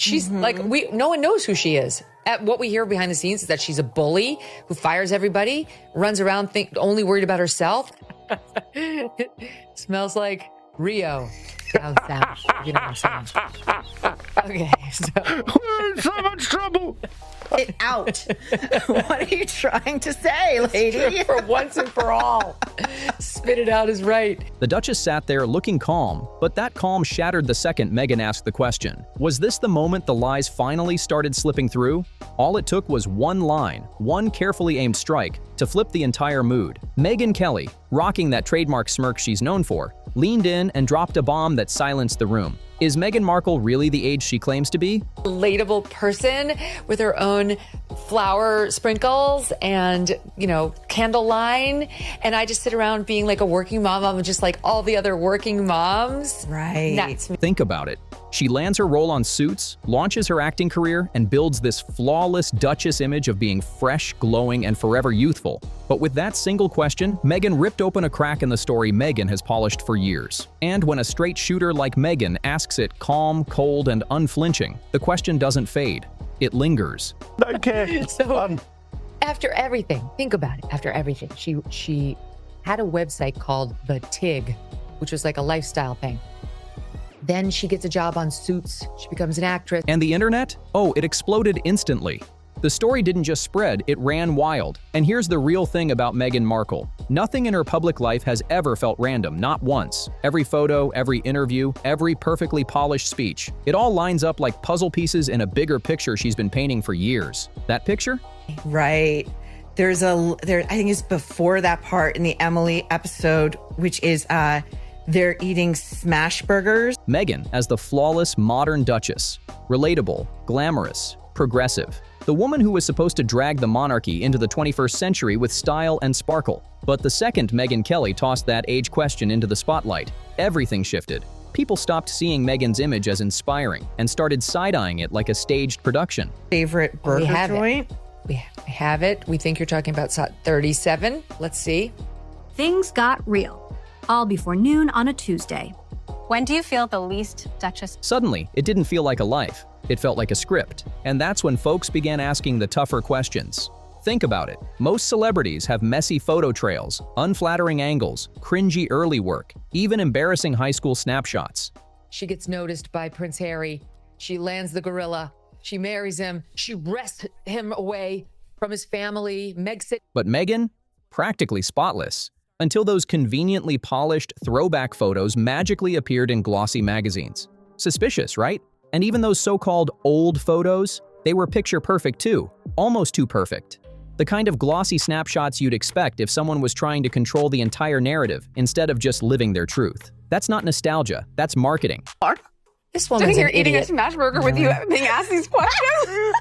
She's like, no one knows who she is. What we hear behind the scenes is that she's a bully who fires everybody, runs around only worried about herself. Smells like Rio. Sound. You know what I'm saying? Okay, so we're in so much trouble. It out. What are you trying to say, lady? For once and for all, spit it out is right. The Duchess sat there looking calm, but that calm shattered the second Meghan asked the question. Was this the moment the lies finally started slipping through? All it took was one line, one carefully aimed strike, to flip the entire mood. Megyn Kelly, rocking that trademark smirk she's known for, leaned in and dropped a bomb that silenced the room. Is Meghan Markle really the age she claims to be? Relatable person with her own flower sprinkles and, candle line. And I just sit around being like a working mom. I'm just like all the other working moms. Right. That's me. Think about it. She lands her role on Suits, launches her acting career, and builds this flawless Duchess image of being fresh, glowing, and forever youthful. But with that single question, Meghan ripped open a crack in the story Meghan has polished for years. And when a straight shooter like Meghan asks it calm, cold, and unflinching, the question doesn't fade. It lingers. Okay. So, after everything, think about it. After everything, she had a website called The Tig, which was like a lifestyle thing. Then she gets a job on Suits. She becomes an actress. And the internet? Oh, it exploded instantly. The story didn't just spread, it ran wild. And here's the real thing about Meghan Markle. Nothing in her public life has ever felt random, not once. Every photo, every interview, every perfectly polished speech. It all lines up like puzzle pieces in a bigger picture she's been painting for years. That picture? Right. I think it's before that part in the Emily episode, which is they're eating smash burgers. Meghan as the flawless modern Duchess. Relatable, glamorous, progressive. The woman who was supposed to drag the monarchy into the 21st century with style and sparkle. But the second Megyn Kelly tossed that age question into the spotlight, everything shifted. People stopped seeing Meghan's image as inspiring and started side-eyeing it like a staged production. Favorite burger joint? We have it. We think you're talking about 37. Let's see. Things got real. All before noon on a Tuesday. When do you feel the least Duchess? Suddenly, it didn't feel like a life. It felt like a script. And that's when folks began asking the tougher questions. Think about it. Most celebrities have messy photo trails, unflattering angles, cringy early work, even embarrassing high school snapshots. She gets noticed by Prince Harry. She lands the gorilla. She marries him. She wrests him away from his family. But Meghan? Practically spotless. Until those conveniently polished throwback photos magically appeared in glossy magazines. Suspicious, right? And even those so-called old photos, they were picture perfect too. Almost too perfect. The kind of glossy snapshots you'd expect if someone was trying to control the entire narrative instead of just living their truth. That's not nostalgia, that's marketing. This woman's Sitting an here eating a idiot. smash burger with you being asked these questions.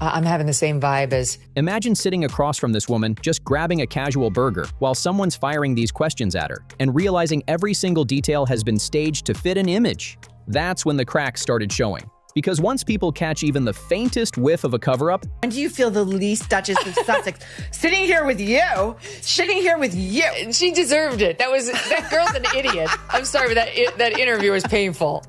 I'm having the same vibe as... Imagine sitting across from this woman, just grabbing a casual burger while someone's firing these questions at her, and realizing every single detail has been staged to fit an image. That's when the cracks started showing. Because once people catch even the faintest whiff of a cover-up... When do you feel the least Duchess of Sussex? Sitting here with you. She deserved it. That girl's an idiot. I'm sorry, but that interview was painful.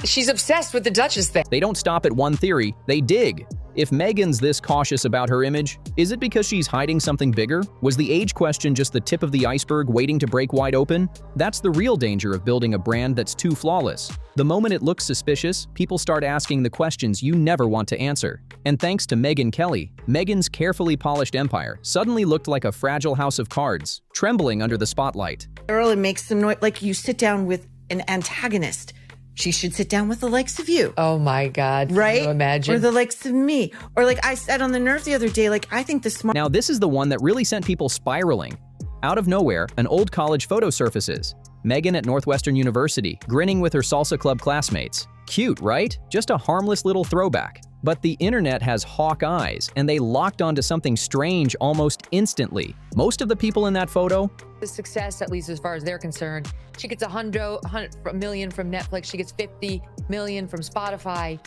She's obsessed with the Duchess thing. They don't stop at one theory, they dig. If Meghan's this cautious about her image, is it because she's hiding something bigger? Was the age question just the tip of the iceberg waiting to break wide open? That's the real danger of building a brand that's too flawless. The moment it looks suspicious, people start asking the questions you never want to answer. And thanks to Megyn Kelly, Meghan's carefully polished empire suddenly looked like a fragile house of cards, trembling under the spotlight. Earl, it makes some noise. Like you sit down with an antagonist. She should sit down with the likes of you. Oh my God. Right? Can you imagine? Or the likes of me. Or like I said on the Nerve the other day, I think the smart... Now this is the one that really sent people spiraling. Out of nowhere, an old college photo surfaces. Meghan at Northwestern University, grinning with her salsa club classmates. Cute, right? Just a harmless little throwback. But the internet has hawk eyes, and they locked onto something strange almost instantly. Most of the people in that photo... The success, at least as far as they're concerned. She gets $100 million from Netflix. She gets $50 million from Spotify.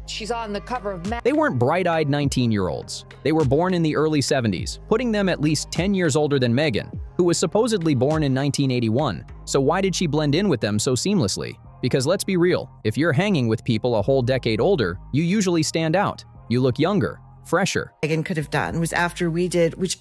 She's on the cover of They weren't bright-eyed 19-year-olds. They were born in the early 70s, putting them at least 10 years older than Meghan, who was supposedly born in 1981. So why did she blend in with them so seamlessly? Because let's be real, if you're hanging with people a whole decade older, you usually stand out. You look younger, fresher. Megyn could have done was after we did, which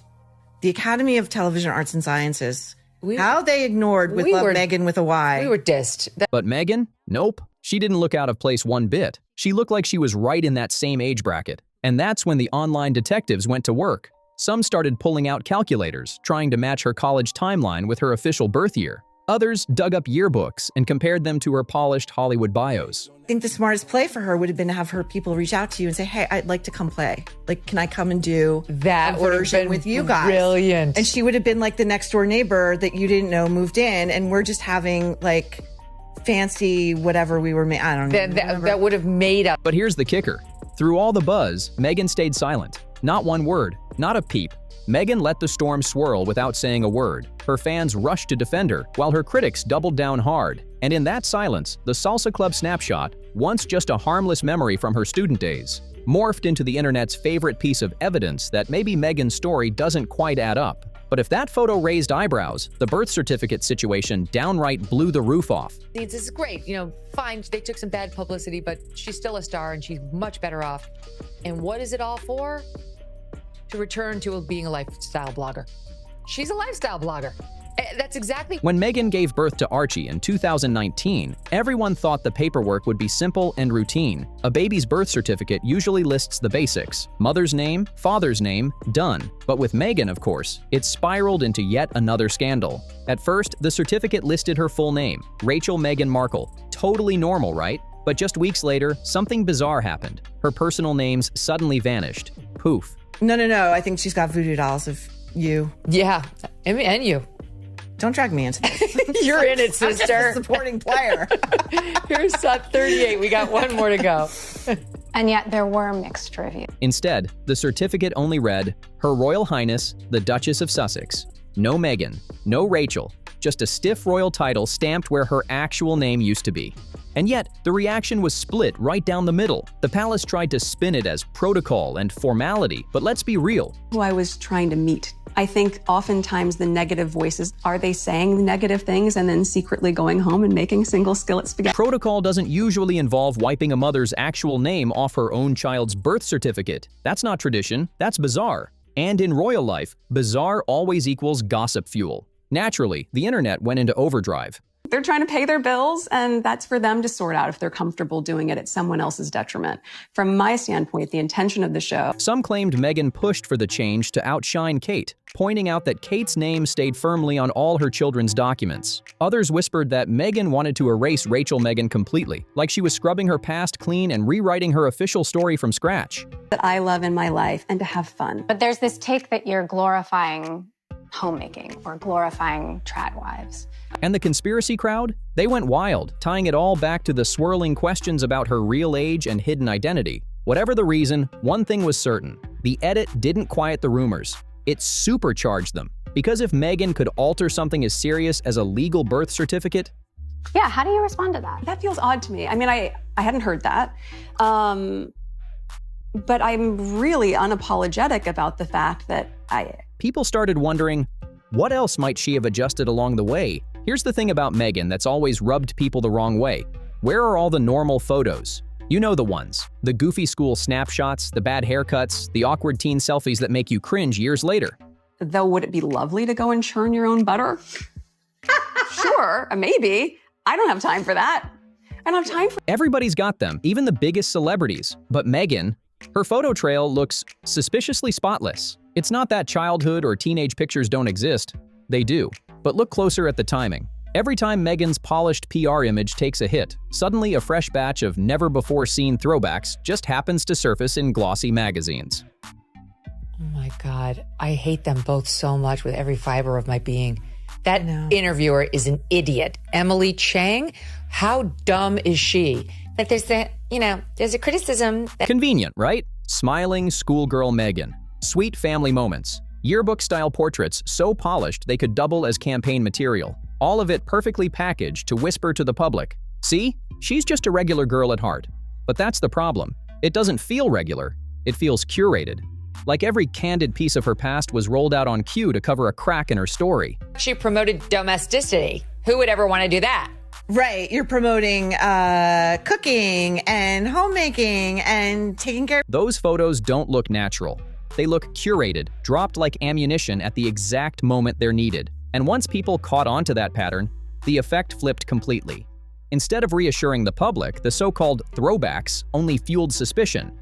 the Academy of Television Arts and Sciences, how they ignored with Love Megyn with a Y. We were dissed. But Megyn? Nope. She didn't look out of place one bit. She looked like she was right in that same age bracket. And that's when the online detectives went to work. Some started pulling out calculators, trying to match her college timeline with her official birth year. Others dug up yearbooks and compared them to her polished Hollywood bios. I think the smartest play for her would have been to have her people reach out to you and say, hey, I'd like to come play. Like, can I come and do that a version with you guys? Brilliant. And she would have been like the next door neighbor that you didn't know moved in. And we're just having like fancy whatever we were, I don't know. That would have made up. But here's the kicker. Through all the buzz, Megyn stayed silent. Not one word, not a peep. Megyn let the storm swirl without saying a word. Her fans rushed to defend her, while her critics doubled down hard. And in that silence, the Salsa Club snapshot, once just a harmless memory from her student days, morphed into the internet's favorite piece of evidence that maybe Megyn's story doesn't quite add up. But if that photo raised eyebrows, the birth certificate situation downright blew the roof off. This is great. Fine, they took some bad publicity, but she's still a star and she's much better off. And what is it all for? To return to being a lifestyle blogger. She's a lifestyle blogger. That's exactly. When Megyn gave birth to Archie in 2019, everyone thought the paperwork would be simple and routine. A baby's birth certificate usually lists the basics: mother's name, father's name, done. But with Megyn, of course, it spiraled into yet another scandal. At first, the certificate listed her full name, Rachel Meghan Markle. Totally normal, right? But just weeks later, something bizarre happened. Her personal names suddenly vanished. Poof. No. I think she's got voodoo dolls of you. Yeah, and you. Don't drag me into this. You're in it, sister. I'm just a supporting player. Here's 38. We got one more to go. And yet there were mixed reviews. Instead, the certificate only read, Her Royal Highness, the Duchess of Sussex. No Megyn, no Rachel, just a stiff royal title stamped where her actual name used to be. And yet, the reaction was split right down the middle. The palace tried to spin it as protocol and formality, but let's be real. Who I was trying to meet. I think oftentimes the negative voices, are they saying negative things and then secretly going home and making single skillet spaghetti? Protocol doesn't usually involve wiping a mother's actual name off her own child's birth certificate. That's not tradition, that's bizarre. And in royal life, bizarre always equals gossip fuel. Naturally, the internet went into overdrive. They're trying to pay their bills, and that's for them to sort out if they're comfortable doing it at someone else's detriment. From my standpoint, the intention of the show. Some claimed Megyn pushed for the change to outshine Kate, pointing out that Kate's name stayed firmly on all her children's documents. Others whispered that Megyn wanted to erase Rachel Megyn completely, like she was scrubbing her past clean and rewriting her official story from scratch. That I love in my life and to have fun. But there's this take that you're glorifying homemaking or glorifying trad wives. And the conspiracy crowd? They went wild, tying it all back to the swirling questions about her real age and hidden identity. Whatever the reason, one thing was certain. The edit didn't quiet the rumors. It supercharged them. Because if Megyn could alter something as serious as a legal birth certificate, Yeah, how do you respond to that? That feels odd to me. I mean, I hadn't heard that. But I'm really unapologetic about the fact that people started wondering, what else might she have adjusted along the way? Here's the thing about Megyn that's always rubbed people the wrong way. Where are all the normal photos? You know the ones. The goofy school snapshots, the bad haircuts, the awkward teen selfies that make you cringe years later. Though, would it be lovely to go and churn your own butter? Sure, maybe. I don't have time for that. I don't have time for— Everybody's got them, even the biggest celebrities. But Megyn, her photo trail looks suspiciously spotless. It's not that childhood or teenage pictures don't exist. They do. But look closer at the timing. Every time Megyn's polished PR image takes a hit, suddenly a fresh batch of never-before-seen throwbacks just happens to surface in glossy magazines. Oh my God, I hate them both so much with every fiber of my being. That interviewer is an idiot. Emily Chang, how dumb is she? Like there's a criticism that— Convenient, right? Smiling schoolgirl Megyn. Sweet family moments. Yearbook-style portraits so polished they could double as campaign material. All of it perfectly packaged to whisper to the public. See? She's just a regular girl at heart. But that's the problem. It doesn't feel regular. It feels curated. Like every candid piece of her past was rolled out on cue to cover a crack in her story. She promoted domesticity. Who would ever want to do that? Right. You're promoting cooking and homemaking and taking care of. Those photos don't look natural. They look curated, dropped like ammunition at the exact moment they're needed. And once people caught on to that pattern, the effect flipped completely. Instead of reassuring the public, the so-called throwbacks only fueled suspicion.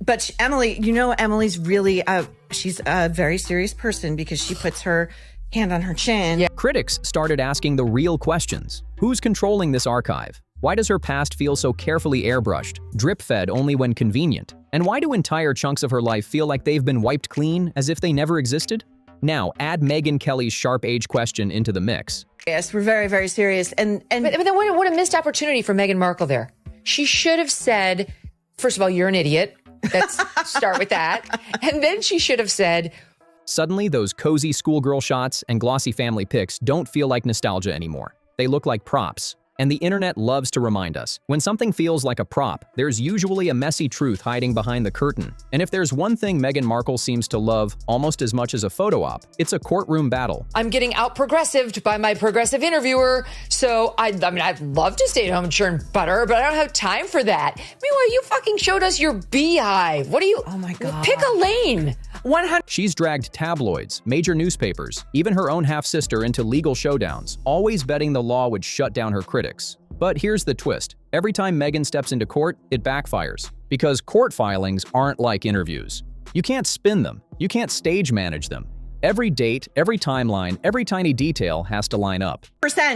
But Emily, Emily's really, she's a very serious person because she puts her hand on her chin. Yeah. Critics started asking the real questions. Who's controlling this archive? Why does her past feel so carefully airbrushed, drip-fed only when convenient? And why do entire chunks of her life feel like they've been wiped clean as if they never existed? Now, add Megyn Kelly's sharp age question into the mix. Yes, we're very, very serious. But then what a missed opportunity for Meghan Markle there. She should have said, first of all, you're an idiot. Let's start with that. And then she should have said, suddenly, those cozy schoolgirl shots and glossy family pics don't feel like nostalgia anymore. They look like props. And the internet loves to remind us, when something feels like a prop, there's usually a messy truth hiding behind the curtain. And if there's one thing Meghan Markle seems to love almost as much as a photo op, it's a courtroom battle. I'm getting out-progressived by my progressive interviewer, so I'd love to stay at home and churn butter, but I don't have time for that. Meanwhile, you fucking showed us your beehive. What are you? Oh my God. Pick a lane. 100. She's dragged tabloids, major newspapers, even her own half-sister into legal showdowns, always betting the law would shut down her critics. But here's the twist. Every time Meghan steps into court, it backfires. Because court filings aren't like interviews. You can't spin them. You can't stage manage them. Every date, every timeline, every tiny detail has to line up.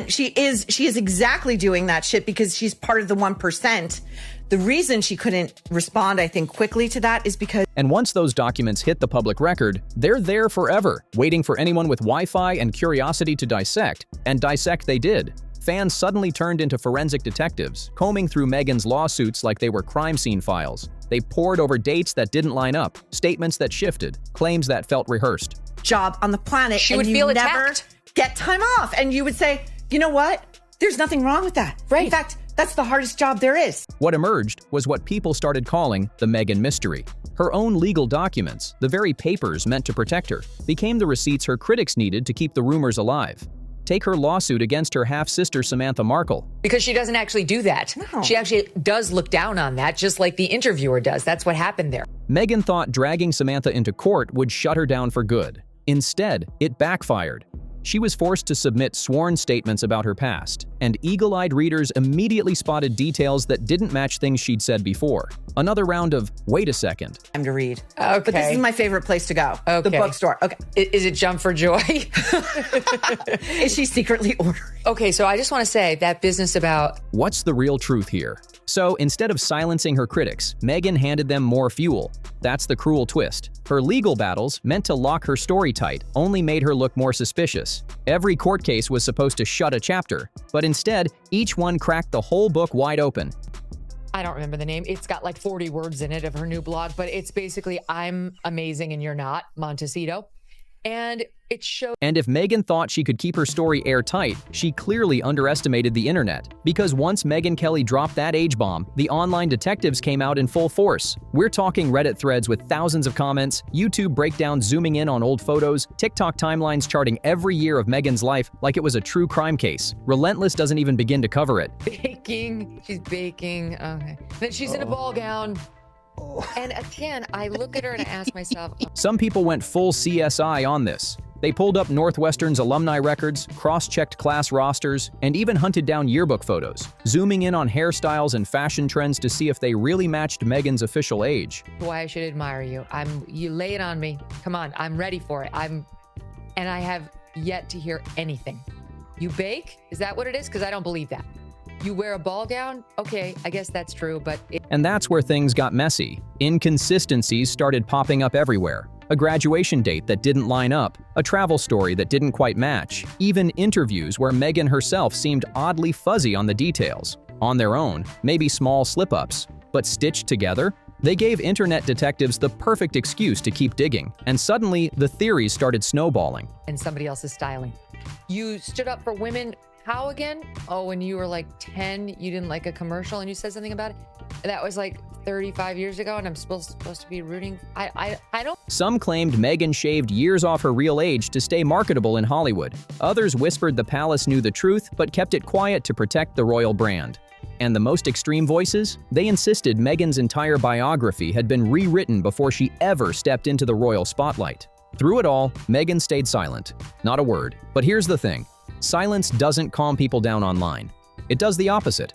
She is exactly doing that shit because she's part of the 1%. The reason she couldn't respond, I think, quickly to that is because... And once those documents hit the public record, they're there forever, waiting for anyone with Wi-Fi and curiosity to dissect. And dissect they did. Fans suddenly turned into forensic detectives, combing through Meghan's lawsuits like they were crime scene files. They pored over dates that didn't line up, statements that shifted, claims that felt rehearsed. Job on the planet. She and would you feel never attacked. Get time off. And you would say, you know what? There's nothing wrong with that. Right. In fact, that's the hardest job there is. What emerged was what people started calling the Meghan mystery. Her own legal documents, the very papers meant to protect her, became the receipts her critics needed to keep the rumors alive. Take her lawsuit against her half-sister Samantha Markle. Because she doesn't actually do that. No. She actually does look down on that, just like the interviewer does. That's what happened there. Meghan thought dragging Samantha into court would shut her down for good. Instead, it backfired. She was forced to submit sworn statements about her past, and eagle-eyed readers immediately spotted details that didn't match things she'd said before. Another round of, wait a second. Time to read. Okay. But this is my favorite place to go. Okay. The bookstore. Okay. Is it Jump for Joy? Is she secretly ordering? Okay, so I just want to say that business about... What's the real truth here? So instead of silencing her critics, Meghan handed them more fuel. That's the cruel twist. Her legal battles, meant to lock her story tight, only made her look more suspicious. Every court case was supposed to shut a chapter, but instead, each one cracked the whole book wide open. I don't remember the name. It's got like 40 words in it of her new blog, but it's basically I'm amazing and you're not, Montecito. And it shows. And if Meghan thought she could keep her story airtight, she clearly underestimated the internet. Because once Megyn Kelly dropped that H-bomb, the online detectives came out in full force. We're talking Reddit threads with thousands of comments, YouTube breakdowns zooming in on old photos, TikTok timelines charting every year of Meghan's life like it was a true crime case. Relentless doesn't even begin to cover it. Baking. She's baking. Okay. Then she's in a ball gown. And again, I look at her and I ask myself... Some people went full CSI on this. They pulled up Northwestern's alumni records, cross-checked class rosters, and even hunted down yearbook photos, zooming in on hairstyles and fashion trends to see if they really matched Meghan's official age. Why I should admire you. You lay it on me. Come on, I'm ready for it. And I have yet to hear anything. You bake? Is that what it is? Because I don't believe that. You wear a ball gown? Okay, I guess that's true, but... And that's where things got messy. Inconsistencies started popping up everywhere. A graduation date that didn't line up, a travel story that didn't quite match, even interviews where Meghan herself seemed oddly fuzzy on the details. On their own, maybe small slip-ups, but stitched together? They gave internet detectives the perfect excuse to keep digging, and suddenly the theories started snowballing. And somebody else's styling. You stood up for women How again? Oh, when you were like 10, you didn't like a commercial and you said something about it? That was like 35 years ago and I'm supposed to be rooting. I don't. Some claimed Meghan shaved years off her real age to stay marketable in Hollywood. Others whispered the palace knew the truth but kept it quiet to protect the royal brand. And the most extreme voices? They insisted Meghan's entire biography had been rewritten before she ever stepped into the royal spotlight. Through it all, Meghan stayed silent. Not a word. But here's the thing. Silence doesn't calm people down online. It does the opposite.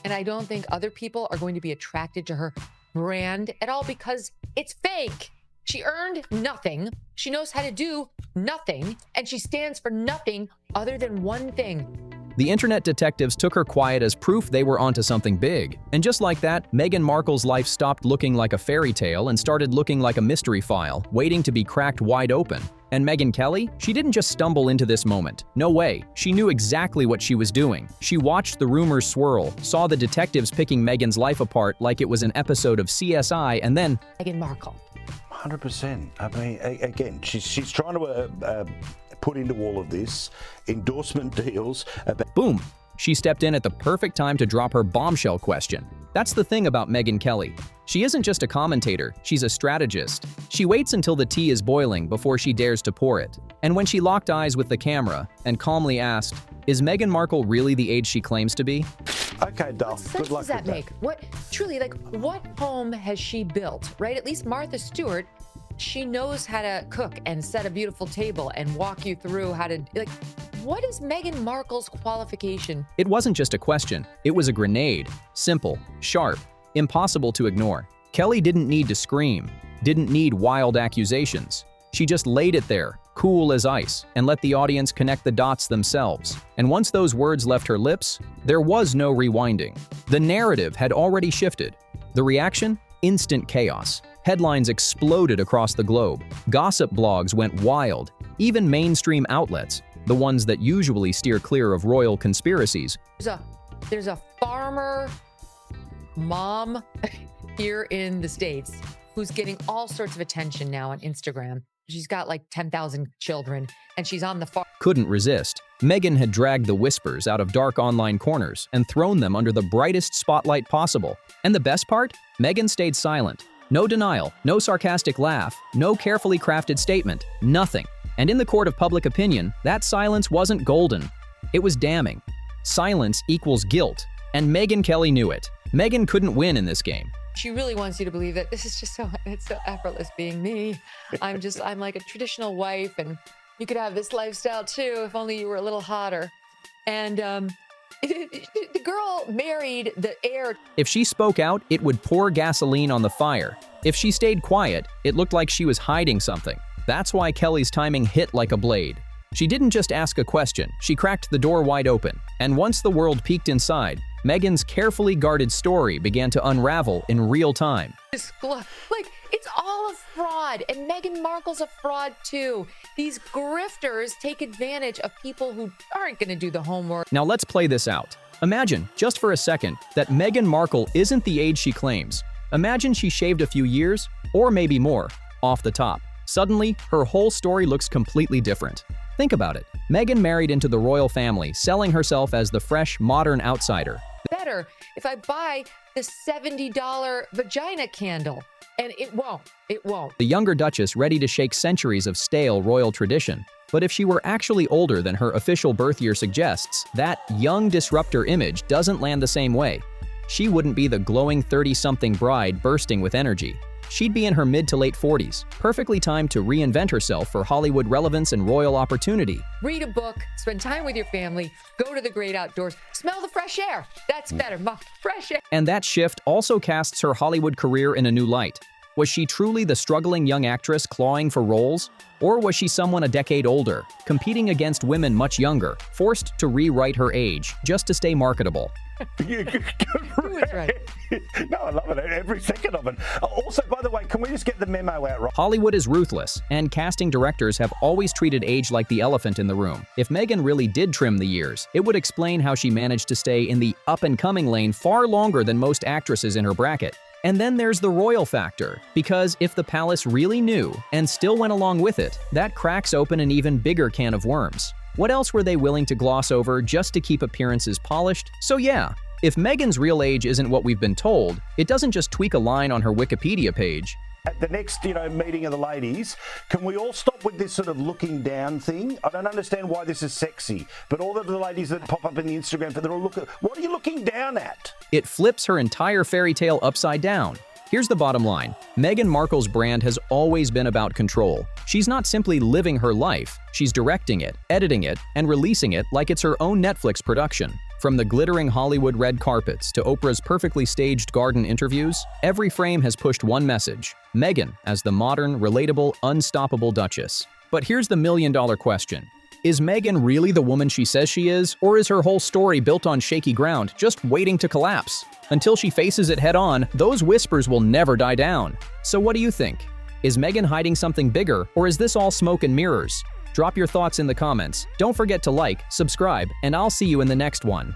And I don't think other people are going to be attracted to her brand at all because it's fake. She earned nothing. She knows how to do nothing. And she stands for nothing other than one thing. The internet detectives took her quiet as proof they were onto something big. And just like that, Meghan Markle's life stopped looking like a fairy tale and started looking like a mystery file, waiting to be cracked wide open. And Megyn Kelly? She didn't just stumble into this moment. No way. She knew exactly what she was doing. She watched the rumors swirl, saw the detectives picking Meghan's life apart like it was an episode of CSI, and then Meghan Markle. 100%. I mean, again, she's trying to put into all of this endorsement deals. Boom! She stepped in at the perfect time to drop her bombshell question. That's the thing about Megyn Kelly. She isn't just a commentator, she's a strategist. She waits until the tea is boiling before she dares to pour it. And when she locked eyes with the camera and calmly asked, "Is Meghan Markle really the age she claims to be?" Okay, Duff. What sense Good luck does that with make? What truly, like, what home has she built, right? At least Martha Stewart, she knows how to cook and set a beautiful table and walk you through how to, like, what is Meghan Markle's qualification? It wasn't just a question, it was a grenade. Simple, sharp, impossible to ignore. Kelly didn't need to scream, didn't need wild accusations. She just laid it there, cool as ice, and let the audience connect the dots themselves. And once those words left her lips, there was no rewinding. The narrative had already shifted. The reaction? Instant chaos. Headlines exploded across the globe. Gossip blogs went wild. Even mainstream outlets, the ones that usually steer clear of royal conspiracies. There's a farmer mom here in the States who's getting all sorts of attention now on Instagram. She's got like 10,000 children and she's on the farm. Couldn't resist. Meghan had dragged the whispers out of dark online corners and thrown them under the brightest spotlight possible. And the best part? Meghan stayed silent. No denial, no sarcastic laugh, no carefully crafted statement, nothing. And in the court of public opinion, that silence wasn't golden. It was damning. Silence equals guilt, and Megyn Kelly knew it. Meghan couldn't win in this game. She really wants you to believe that this is just it's so effortless being me. I'm like a traditional wife and you could have this lifestyle too if only you were a little hotter. And the girl married the heir. If she spoke out, it would pour gasoline on the fire. If she stayed quiet, it looked like she was hiding something. That's why Kelly's timing hit like a blade. She didn't just ask a question, she cracked the door wide open. And once the world peeked inside, Meghan's carefully guarded story began to unravel in real time. Like, it's all a fraud, and Meghan Markle's a fraud too. These grifters take advantage of people who aren't going to do the homework. Now let's play this out. Imagine, just for a second, that Meghan Markle isn't the age she claims. Imagine she shaved a few years, or maybe more, off the top. Suddenly, her whole story looks completely different. Think about it. Meghan married into the royal family, selling herself as the fresh, modern outsider. Better if I buy the $70 vagina candle. And it won't. The younger duchess ready to shake centuries of stale royal tradition. But if she were actually older than her official birth year suggests, that young disruptor image doesn't land the same way. She wouldn't be the glowing 30-something bride bursting with energy. She'd be in her mid to late 40s, perfectly timed to reinvent herself for Hollywood relevance and royal opportunity. Read a book, spend time with your family, go to the great outdoors, smell the fresh air. That's better, fresh air. And that shift also casts her Hollywood career in a new light. Was she truly the struggling young actress clawing for roles? Or was she someone a decade older, competing against women much younger, forced to rewrite her age just to stay marketable? Right. No, I love it. Every second of it. Also, by the way, can we just get the memo out right? Hollywood is ruthless, and casting directors have always treated age like the elephant in the room. If Meghan really did trim the years, it would explain how she managed to stay in the up-and-coming lane far longer than most actresses in her bracket. And then there's the royal factor, because if the palace really knew and still went along with it, that cracks open an even bigger can of worms. What else were they willing to gloss over just to keep appearances polished? So yeah, if Meghan's real age isn't what we've been told, it doesn't just tweak a line on her Wikipedia page. At the next, meeting of the ladies, can we all stop with this sort of looking down thing? I don't understand why this is sexy, but all of the ladies that pop up in the Instagram, they're all looking, what are you looking down at? It flips her entire fairy tale upside down. Here's the bottom line. Meghan Markle's brand has always been about control. She's not simply living her life, she's directing it, editing it, and releasing it like it's her own Netflix production. From the glittering Hollywood red carpets to Oprah's perfectly staged garden interviews, every frame has pushed one message: Meghan as the modern, relatable, unstoppable duchess. But here's the million-dollar question. Is Meghan really the woman she says she is, or is her whole story built on shaky ground, just waiting to collapse? Until she faces it head-on, those whispers will never die down. So what do you think? Is Meghan hiding something bigger, or is this all smoke and mirrors? Drop your thoughts in the comments. Don't forget to like, subscribe, and I'll see you in the next one.